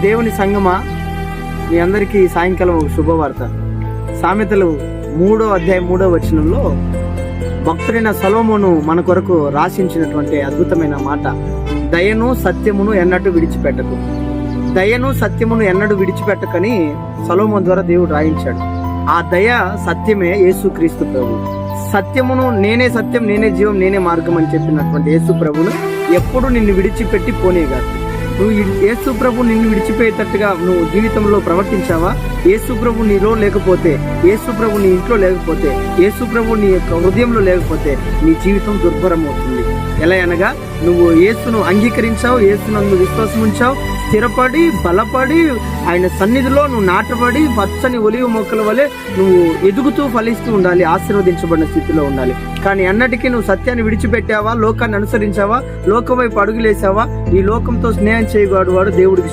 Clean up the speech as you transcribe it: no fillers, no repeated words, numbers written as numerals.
దేవుని సంగమా, మీ అందరికీ సాయంకాలం ఒక శుభవార్త. సామెతలు 3వ అధ్యాయం 3వ వచనంలో భక్తుడైన సొలొమోను మన కొరకు రాసించినటువంటి అద్భుతమైన మాట, దయను సత్యమును ఎన్నటూ విడిచిపెట్టకు. దయను సత్యమును ఎన్నడూ విడిచిపెట్టకని సొలొమోను ద్వారా దేవుడు రాయించాడు. ఆ దయ సత్యమే యేసుక్రీస్తు ప్రభు. సత్యమును, నేనే సత్యం, నేనే జీవం, నేనే మార్గం అని చెప్పినటువంటి యేసు ప్రభును ఎప్పుడు నిన్ను విడిచిపెట్టి పోనేగాదు. నువ్వు యేసు ప్రభు నిన్ను విడిచిపోయేటట్టుగా నువ్వు జీవితంలో ప్రవర్తించావా? యేసు ప్రభు నీలో లేకపోతే, యేసు ప్రభు నీ ఇంట్లో లేకపోతే, యేసు ప్రభు నీ యొక్క హృదయంలో లేకపోతే నీ జీవితం దుర్భరం అవుతుంది. ఎలా అనగా, నువ్వు యేసును అంగీకరించావు, యేసునందు విశ్వాసం ఉంచావు, స్థిరపడి బలపడి ఆయన సన్నిధిలో నువ్వు నాటబడి పచ్చని ఒలివ మొక్కల వలె నువ్వు ఎదుగుతూ ఫలిస్తూ ఉండాలి, ఆశీర్వదించబడిన స్థితిలో ఉండాలి. కానీ అన్నటికీ నువ్వు సత్యాన్ని విడిచిపెట్టావా, లోకాన్ని అనుసరించావా, లోకం వైపు అడుగులేసావా? ఈ లోకంతో స్నేహం చేయవాడు దేవుడికి